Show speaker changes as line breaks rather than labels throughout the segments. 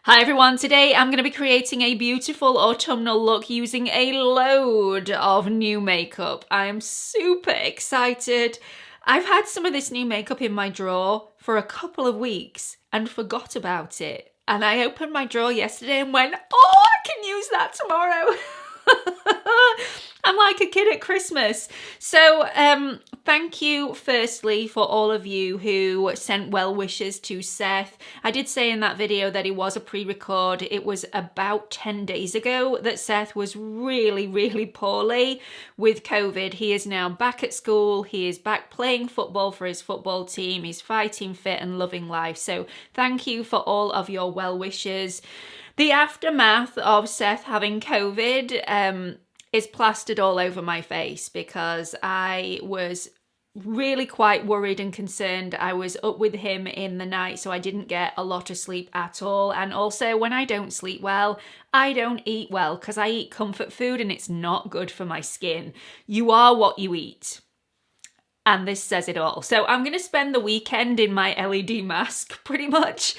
Hi everyone, today I'm going to be creating a beautiful autumnal look using a load of new makeup. I am super excited. I've had some of this new makeup in my drawer for a couple of weeks and forgot about it. And I opened my drawer yesterday and went, oh, I can use that tomorrow. I'm like a kid at Christmas. So thank you firstly for all of you who sent well wishes to Seth. I did say in that video that it was a pre-record. It was about 10 days ago that Seth was really poorly with COVID. He is now back at school. He is back playing football for his football team. He's fighting fit and loving life. So thank you for all of your well wishes. The aftermath of Seth having COVID is plastered all over my face because I was really quite worried and concerned. I was up with him in the night, so I didn't get a lot of sleep at all. And also, when I don't sleep well, I don't eat well because I eat comfort food and it's not good for my skin. You are what you eat. And this says it all. So I'm going to spend the weekend in my LED mask pretty much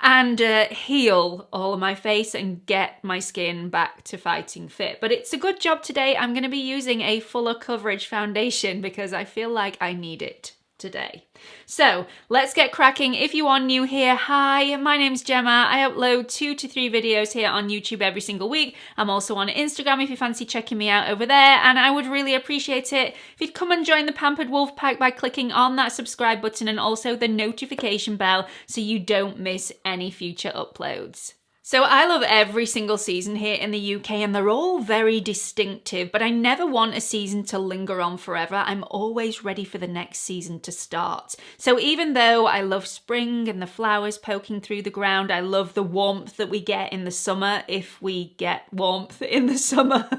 and heal all of my face and get my skin back to fighting fit. But it's a good job today. I'm going to be using a fuller coverage foundation because I feel like I need it today. So let's get cracking. If you are new here, hi, my name's Gemma. I upload 2 to 3 videos here on YouTube every single week. I'm also on Instagram if you fancy checking me out over there, and I would really appreciate it if you'd come and join the Pampered Wolf Pack by clicking on that subscribe button and also the notification bell so you don't miss any future uploads. So I love every single season here in the UK and they're all very distinctive, but I never want a season to linger on forever. I'm always ready for the next season to start. So even though I love spring and the flowers poking through the ground, I love the warmth that we get in the summer, if we get warmth in the summer,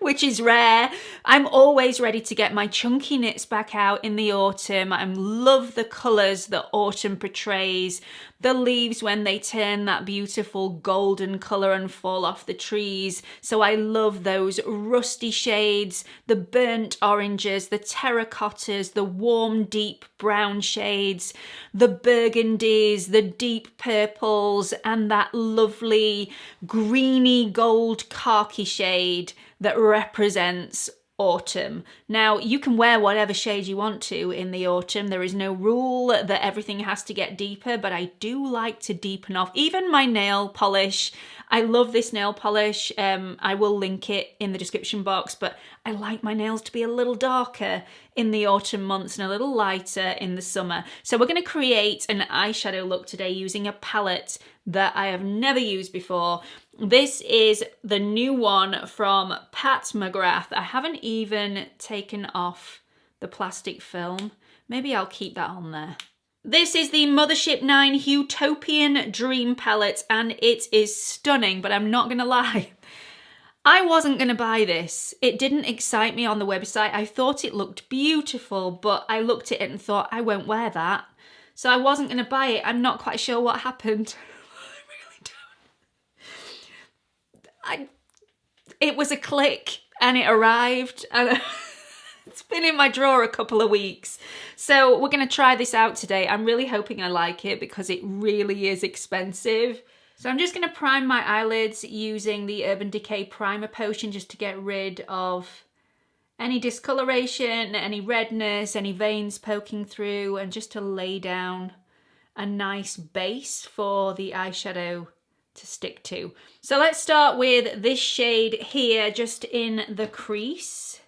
which is rare. I'm always ready to get my chunky knits back out in the autumn. I love the colours that autumn portrays. The leaves when they turn that beautiful golden colour and fall off the trees. So I love those rusty shades, the burnt oranges, the terracottas, the warm deep brown shades, the burgundies, the deep purples, and that lovely greeny gold khaki shade that represents autumn. Now, you can wear whatever shade you want to in the autumn. There is no rule that everything has to get deeper, but I do like to deepen off. Even my nail polish, I love this nail polish. I will link it in the description box, but I like my nails to be a little darker in the autumn months and a little lighter in the summer. So we're going to create an eyeshadow look today using a palette that I have never used before. This is the new one from Pat Mcgrath. I haven't even taken off the plastic film. Maybe I'll keep that on there. This is the Mothership 9 Huetopian Dream Palette and it is stunning, but I'm not gonna lie. I wasn't gonna buy this. It didn't excite me on the website. I thought it looked beautiful, but I looked at it and thought, I won't wear that. So I wasn't gonna buy it. I'm not quite sure what happened. It was a click and it arrived and it's been in my drawer a couple of weeks. So we're going to try this out today. I'm really hoping I like it because it really is expensive. So I'm just going to prime my eyelids using the Urban Decay Primer Potion just to get rid of any discoloration, any redness, any veins poking through, and just to lay down a nice base for the eyeshadow to stick to. So let's start with this shade here, just in the crease,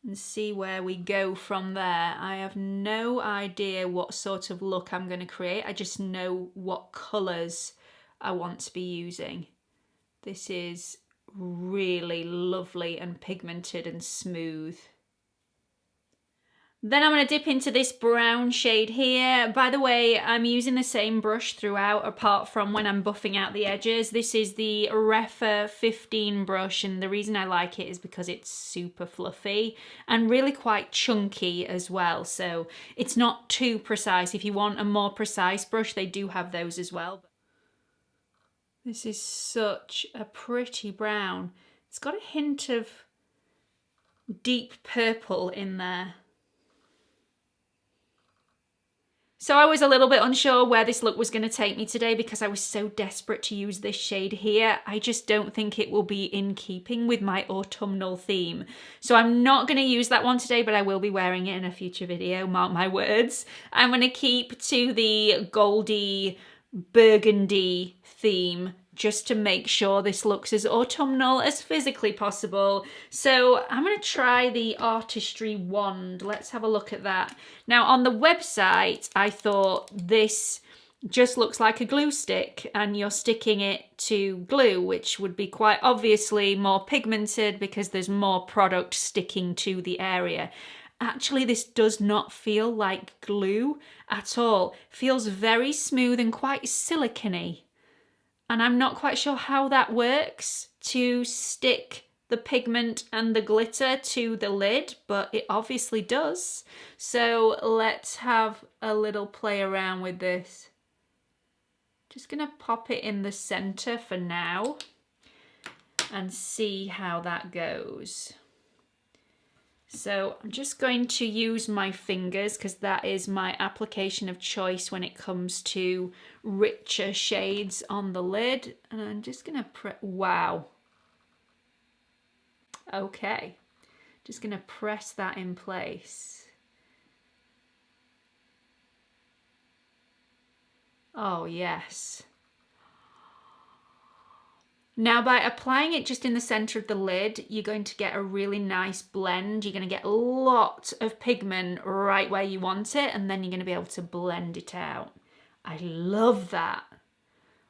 and see where we go from there. I have no idea what sort of look I'm going to create. I just know what colours I want to be using. This is really lovely and pigmented and smooth. Then I'm going to dip into this brown shade here. By the way, I'm using the same brush throughout apart from when I'm buffing out the edges. This is the Refa 15 brush and the reason I like it is because it's super fluffy and really quite chunky as well. So it's not too precise. If you want a more precise brush, they do have those as well. This is such a pretty brown. It's got a hint of deep purple in there. So I was a little bit unsure where this look was going to take me today because I was so desperate to use this shade here. I just don't think it will be in keeping with my autumnal theme. So I'm not going to use that one today, but I will be wearing it in a future video, mark my words. I'm going to keep to the goldy burgundy theme just to make sure this looks as autumnal as physically possible. So I'm going to try the Artistry wand. Let's have a look at that. Now on the website, I thought this just looks like a glue stick and you're sticking it to glue, which would be quite obviously more pigmented because there's more product sticking to the area. Actually, this does not feel like glue at all. It feels very smooth and quite silicone-y. And I'm not quite sure how that works to stick the pigment and the glitter to the lid, but it obviously does. So let's have a little play around with this. Just gonna pop it in the center for now and see how that goes. So I'm just going to use my fingers because that is my application of choice when it comes to richer shades on the lid. And I'm just going to wow. Okay. Just going to press that in place. Oh, yes. Now by applying it just in the center of the lid, you're going to get a really nice blend. You're going to get a lot of pigment right where you want it, and then you're going to be able to blend it out. I love that.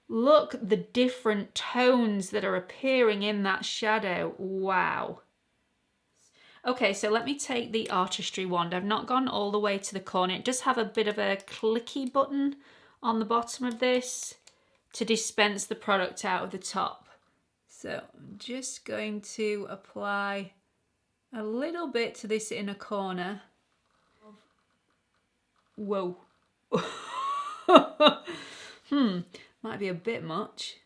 Look, the different tones that are appearing in that shadow. Wow. Okay, so let me take the Artistry wand. I've not gone all the way to the corner. It does have a bit of a clicky button on the bottom of this to dispense the product out of the top. So I'm just going to apply a little bit to this inner corner. Whoa. Might be a bit much.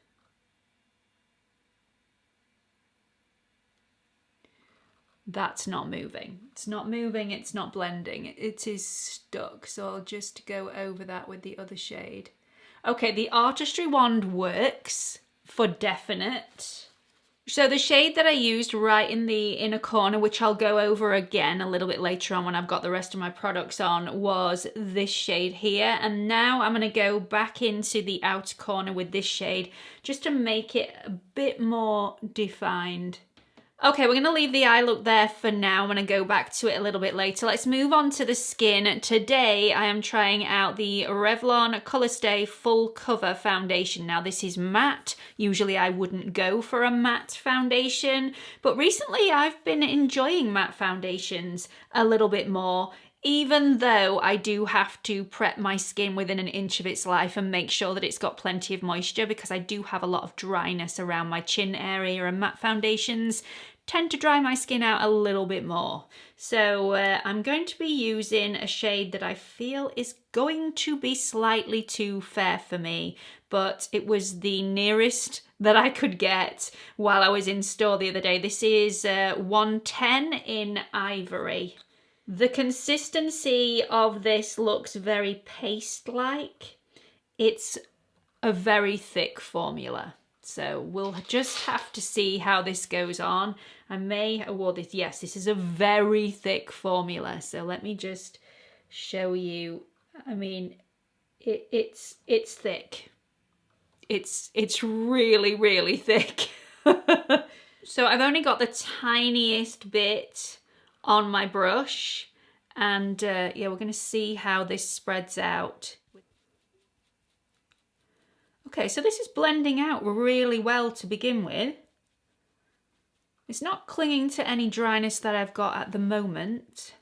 That's not moving. It's not moving, it's not blending. It is stuck. So I'll just go over that with the other shade. Okay, the Artistry wand works for definite. So the shade that I used right in the inner corner, which I'll go over again a little bit later on when I've got the rest of my products on, was this shade here. And now I'm going to go back into the outer corner with this shade just to make it a bit more defined. Okay, we're going to leave the eye look there for now. I'm going to go back to it a little bit later. Let's move on to the skin. Today, I am trying out the Revlon Colorstay Full Cover Foundation. Now, this is matte. Usually, I wouldn't go for a matte foundation, but recently, I've been enjoying matte foundations a little bit more, even though I do have to prep my skin within an inch of its life and make sure that it's got plenty of moisture because I do have a lot of dryness around my chin area, and matte foundations tend to dry my skin out a little bit more. So I'm going to be using a shade that I feel is going to be slightly too fair for me, but it was the nearest that I could get while I was in store the other day. This is 110 in Ivory. The consistency of this looks very paste-like. It's a very thick formula. So we'll just have to see how this goes on. I may award this, yes, this is a very thick formula. So let me just show you. I mean, it's thick. It's really, really thick. So I've only got the tiniest bit on my brush, and yeah, we're gonna see how this spreads out. Okay, so this is blending out really well to begin with. It's not clinging to any dryness that I've got at the moment,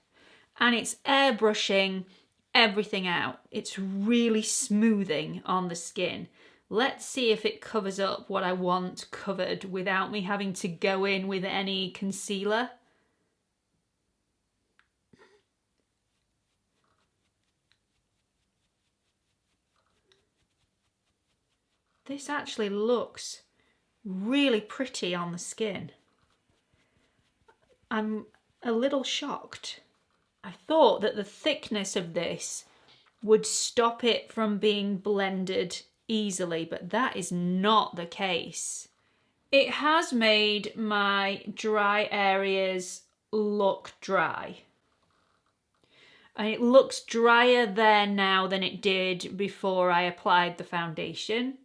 and it's airbrushing everything out. It's really smoothing on the skin. Let's see if it covers up what I want covered without me having to go in with any concealer. This actually looks really pretty on the skin. I'm a little shocked. I thought that the thickness of this would stop it from being blended easily, but that is not the case. It has made my dry areas look dry. And it looks drier there now than it did before I applied the foundation.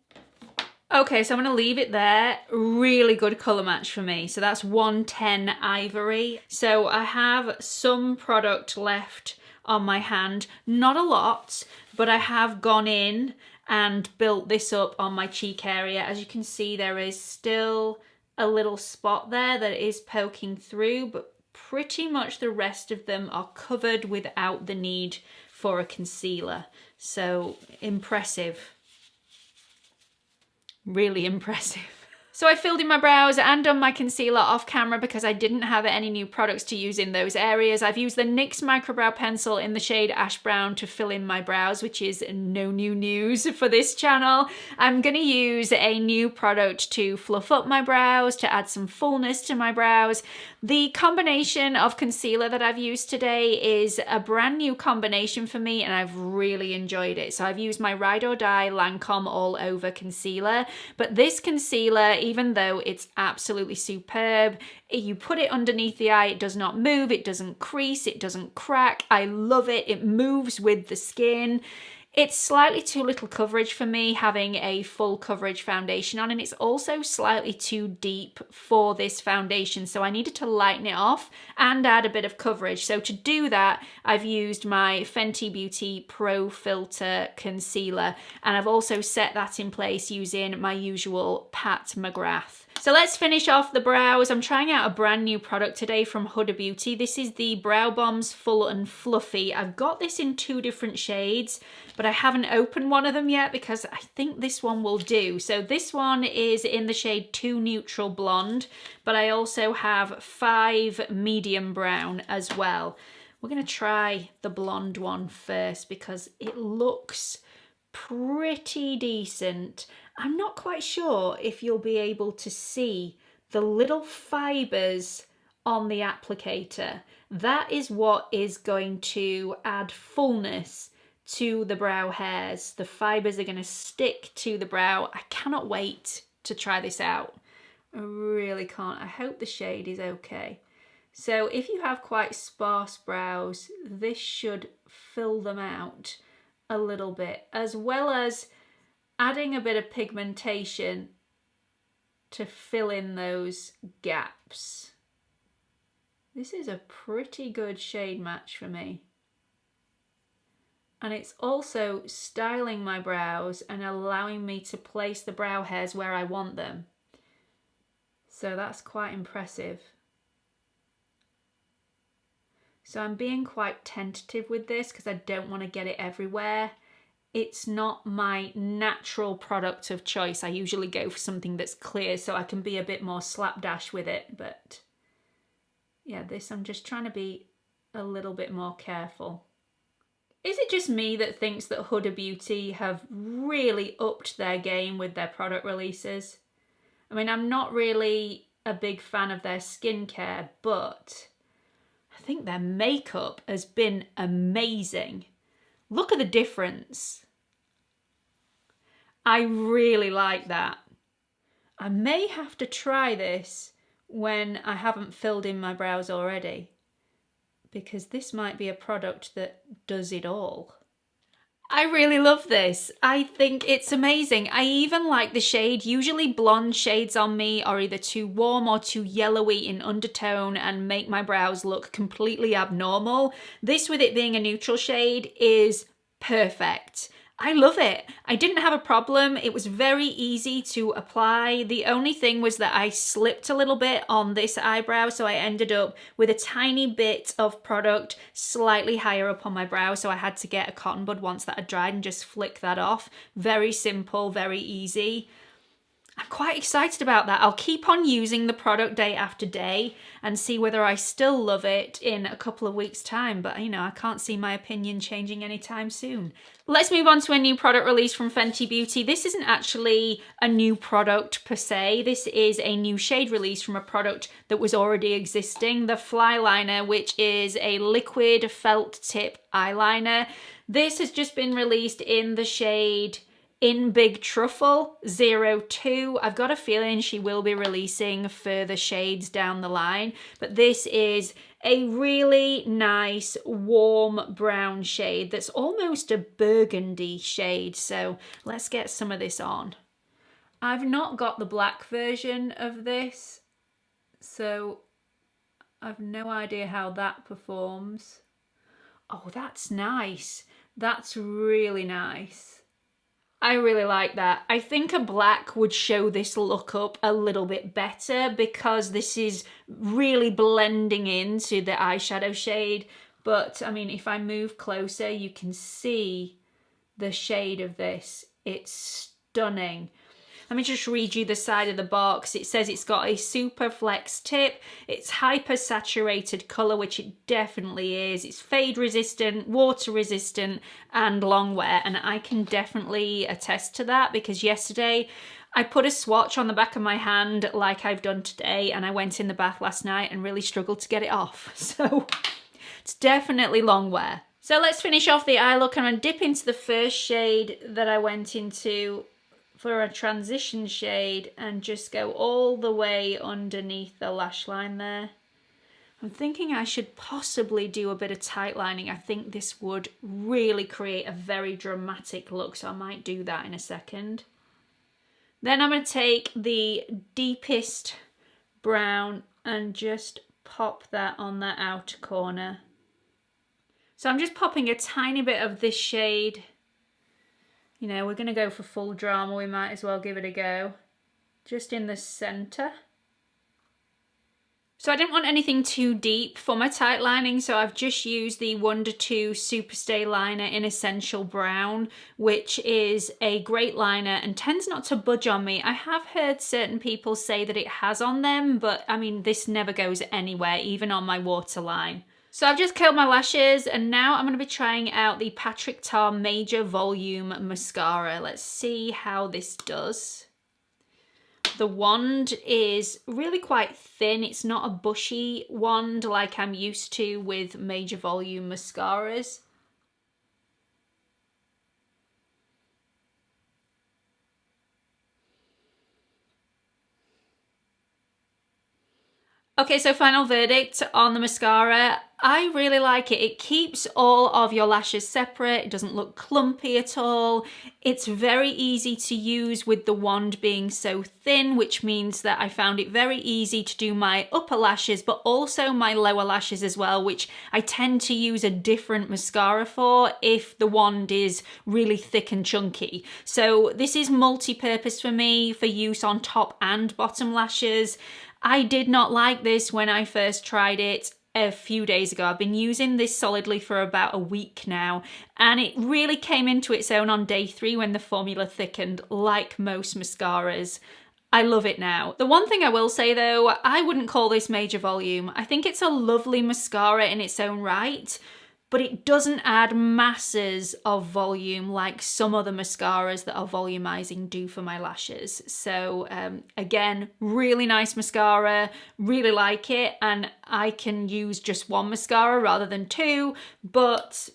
Okay, so I'm going to leave it there. Really good colour match for me. So that's 110 Ivory. So I have some product left on my hand. Not a lot, but I have gone in and built this up on my cheek area. As you can see, there is still a little spot there that is poking through, but pretty much the rest of them are covered without the need for a concealer. So impressive. Really impressive. So I filled in my brows and done my concealer off camera because I didn't have any new products to use in those areas. I've used the NYX Microbrow pencil in the shade Ash Brown to fill in my brows, which is no new news for this channel. I'm going to use a new product to fluff up my brows, to add some fullness to my brows. The combination of concealer that I've used today is a brand new combination for me and I've really enjoyed it. So I've used my Ride or Die Lancôme All Over Concealer, but this concealer, even though it's absolutely superb, you put it underneath the eye, it does not move, it doesn't crease, it doesn't crack. I love it. It moves with the skin. It's slightly too little coverage for me having a full coverage foundation on, and it's also slightly too deep for this foundation, so I needed to lighten it off and add a bit of coverage. So to do that, I've used my Fenty Beauty Pro Filt'r concealer, and I've also set that in place using my usual Pat Mcgrath. So let's finish off the brows. I'm trying out a brand new product today from Huda Beauty. This is the Brow Bombs Full and Fluffy. I've got this in 2 different shades, but I haven't opened one of them yet because I think this one will do. So this one is in the shade 2 Neutral Blonde, but I also have 5 Medium Brown as well. We're going to try the blonde one first because it looks pretty decent. I'm not quite sure if you'll be able to see the little fibres on the applicator. That is what is going to add fullness to the brow hairs. The fibres are going to stick to the brow. I cannot wait to try this out. I really can't. I hope the shade is okay. So if you have quite sparse brows, this should fill them out a little bit, as well as adding a bit of pigmentation to fill in those gaps. This is a pretty good shade match for me. And it's also styling my brows and allowing me to place the brow hairs where I want them. So that's quite impressive. So I'm being quite tentative with this because I don't want to get it everywhere. It's not my natural product of choice. I usually go for something that's clear so I can be a bit more slapdash with it. But yeah, this I'm just trying to be a little bit more careful. Is it just me that thinks that Huda Beauty have really upped their game with their product releases? I mean, I'm not really a big fan of their skincare, but I think their makeup has been amazing. Look at the difference. I really like that. I may have to try this when I haven't filled in my brows already, because this might be a product that does it all. I really love this. I think it's amazing. I even like the shade. Usually blonde shades on me are either too warm or too yellowy in undertone and make my brows look completely abnormal. This, with it being a neutral shade, is perfect. I love it. I didn't have a problem. It was very easy to apply. The only thing was that I slipped a little bit on this eyebrow, so I ended up with a tiny bit of product slightly higher up on my brow, so I had to get a cotton bud once that had dried and just flick that off. Very simple, very easy. I'm quite excited about that. I'll keep on using the product day after day and see whether I still love it in a couple of weeks' time. But, you know, I can't see my opinion changing anytime soon. Let's move on to a new product release from Fenty Beauty. This isn't actually a new product per se. This is a new shade release from a product that was already existing, the Flyliner, which is a liquid felt tip eyeliner. This has just been released in the shade In Big Truffle 02. I've got a feeling she will be releasing further shades down the line, but this is a really nice warm brown shade that's almost a burgundy shade. So let's get some of this on. I've not got the black version of this, so I've no idea how that performs. Oh, that's nice. That's really nice. I really like that. I think a black would show this look up a little bit better because this is really blending into the eyeshadow shade. But I mean, if I move closer, you can see the shade of this. It's stunning. Let me just read you the side of the box. It says it's got a super flex tip. It's hyper saturated colour, which it definitely is. It's fade resistant, water resistant, and long wear. And I can definitely attest to that because yesterday I put a swatch on the back of my hand like I've done today, and I went in the bath last night and really struggled to get it off. So it's definitely long wear. So let's finish off the eye look. I'm going to dip into the first shade that I went into for a transition shade and just go all the way underneath the lash line there. I'm thinking I should possibly do a bit of tight lining. I think this would really create a very dramatic look, so I might do that in a second. Then I'm going to take the deepest brown and just pop that on that outer corner. So I'm just popping a tiny bit of this shade. You know, we're going to go for full drama, we might as well give it a go. Just in the centre. So I didn't want anything too deep for my tight lining, so I've just used the Wunder 2 Superstay liner in Essential Brown, which is a great liner and tends not to budge on me. I have heard certain people say that it has on them, but I mean, this never goes anywhere, even on my waterline. So I've just curled my lashes and now I'm going to be trying out the Patrick Ta Major Volume Mascara. Let's see how this does. The wand is really quite thin. It's not a bushy wand like I'm used to with Major Volume mascaras. Okay, so final verdict on the mascara. I really like it. It keeps all of your lashes separate. It doesn't look clumpy at all. It's very easy to use with the wand being so thin, which means that I found it very easy to do my upper lashes, but also my lower lashes as well, which I tend to use a different mascara for if the wand is really thick and chunky. So this is multi-purpose for me for use on top and bottom lashes. I did not like this when I first tried it a few days ago. I've been using this solidly for about a week now, and it really came into its own on day 3 when the formula thickened, like most mascaras. I love it now. The one thing I will say though, I wouldn't call this Major Volume. I think it's a lovely mascara in its own right, but it doesn't add masses of volume like some other mascaras that are volumizing do for my lashes. So again, really nice mascara, really like it, and I can use just one mascara rather than 2, but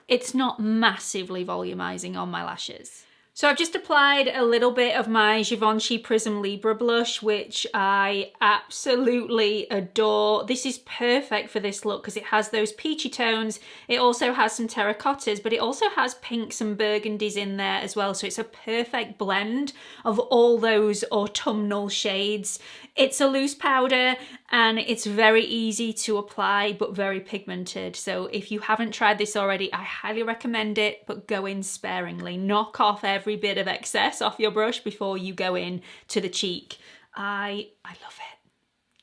it's not massively volumizing on my lashes. So I've just applied a little bit of my Givenchy Prisme Libre blush, which I absolutely adore. This is perfect for this look because it has those peachy tones. It also has some terracottas, but it also has pinks and burgundies in there as well. So it's a perfect blend of all those autumnal shades. It's a loose powder and it's very easy to apply, but very pigmented. So if you haven't tried this already, I highly recommend it, but go in sparingly. Knock off every bit of excess off your brush before you go in to the cheek. I love it.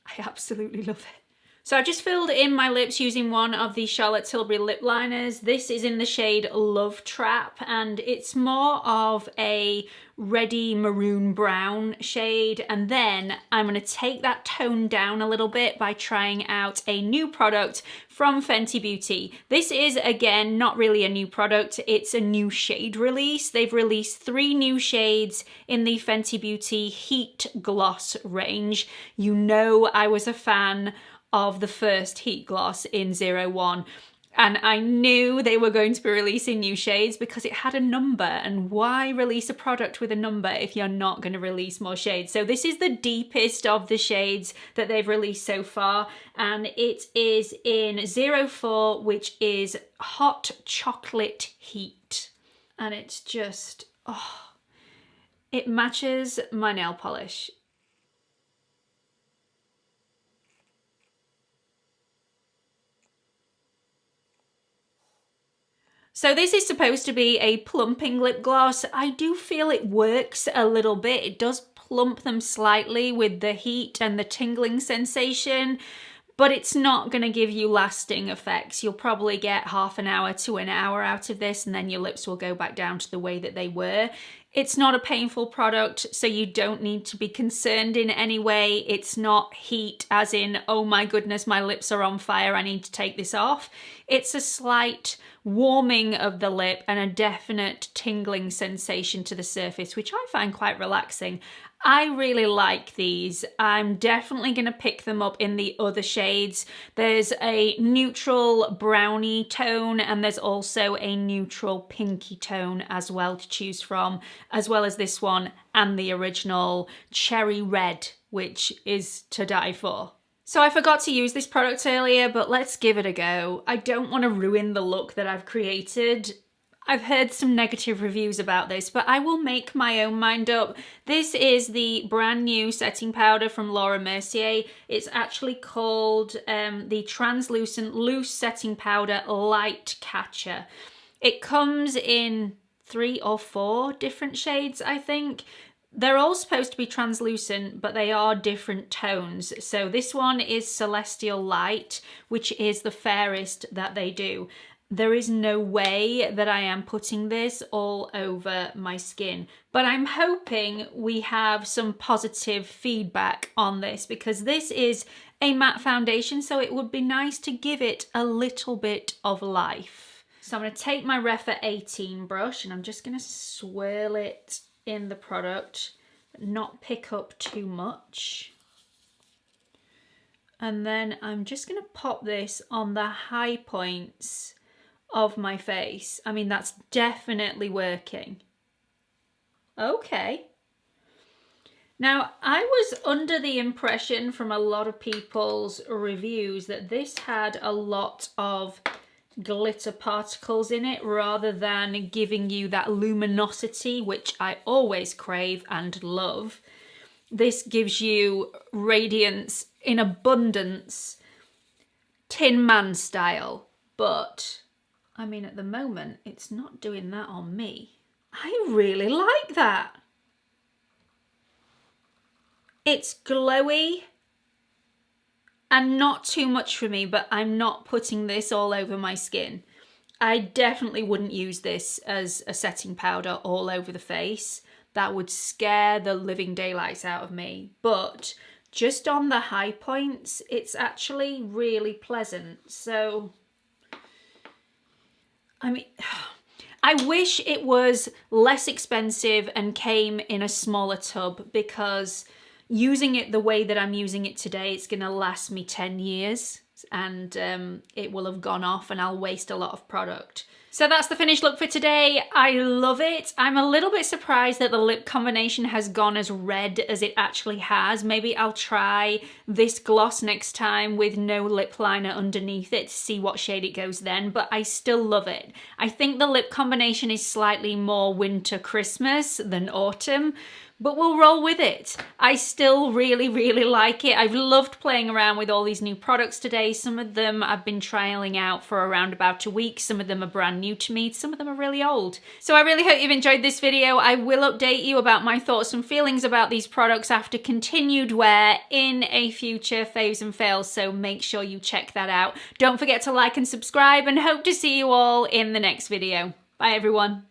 I absolutely love it. So I just filled in my lips using one of the Charlotte Tilbury lip liners. This is in the shade Love Trap, and it's more of a reddy maroon brown shade, and then I'm going to take that tone down a little bit by trying out a new product from Fenty Beauty. This is, again, not really a new product, it's a new shade release. They've released 3 new shades in the Fenty Beauty Heat Gloss range. You know I was a fan of the first Heat Gloss in 01. And I knew they were going to be releasing new shades because it had a number, and why release a product with a number if you're not going to release more shades? So this is the deepest of the shades that they've released so far, and it is in 04, which is Hot Chocolate Heat. And it's just, oh, it matches my nail polish. So this is supposed to be a plumping lip gloss. I do feel it works a little bit. It does plump them slightly with the heat and the tingling sensation, but it's not going to give you lasting effects. You'll probably get half an hour to an hour out of this, and then your lips will go back down to the way that they were. It's not a painful product, so you don't need to be concerned in any way. It's not heat as in, oh my goodness, my lips are on fire, I need to take this off. It's a slight warming of the lip and a definite tingling sensation to the surface, which I find quite relaxing. I really like these. I'm definitely going to pick them up in the other shades. There's a neutral brownie tone, and there's also a neutral pinky tone as well to choose from, as well as this one and the original cherry red, which is to die for. So I forgot to use this product earlier, but let's give it a go. I don't want to ruin the look that I've created. I've heard some negative reviews about this, but I will make my own mind up. This is the brand new setting powder from Laura Mercier. It's actually called the Translucent Loose Setting Powder Light Catcher. It comes in 3 or 4 different shades, I think. They're all supposed to be translucent, but they are different tones. So this one is Celestial Light, which is the fairest that they do. There is no way that I am putting this all over my skin, but I'm hoping we have some positive feedback on this because this is a matte foundation, so it would be nice to give it a little bit of life. So I'm going to take my Refa 18 brush and I'm just going to swirl it in the product, not pick up too much. And then I'm just going to pop this on the high points of my face. I mean, that's definitely working. Okay. Now, I was under the impression from a lot of people's reviews that this had a lot of glitter particles in it rather than giving you that luminosity, which I always crave and love. This gives you radiance in abundance, Tin Man style, but I mean, at the moment, it's not doing that on me. I really like that. It's glowy and not too much for me, but I'm not putting this all over my skin. I definitely wouldn't use this as a setting powder all over the face. That would scare the living daylights out of me. But just on the high points, it's actually really pleasant. So I mean, I wish it was less expensive and came in a smaller tub, because using it the way that I'm using it today, it's going to last me 10 years and it will have gone off and I'll waste a lot of product. So that's the finished look for today. I love it. I'm a little bit surprised that the lip combination has gone as red as it actually has. Maybe I'll try this gloss next time with no lip liner underneath it to see what shade it goes then, but I still love it. I think the lip combination is slightly more winter Christmas than autumn, but we'll roll with it. I still really, really like it. I've loved playing around with all these new products today. Some of them I've been trialing out for around about a week. Some of them are brand new to me. Some of them are really old. So I really hope you've enjoyed this video. I will update you about my thoughts and feelings about these products after continued wear in a future faves and fails, so make sure you check that out. Don't forget to like and subscribe, and hope to see you all in the next video. Bye everyone.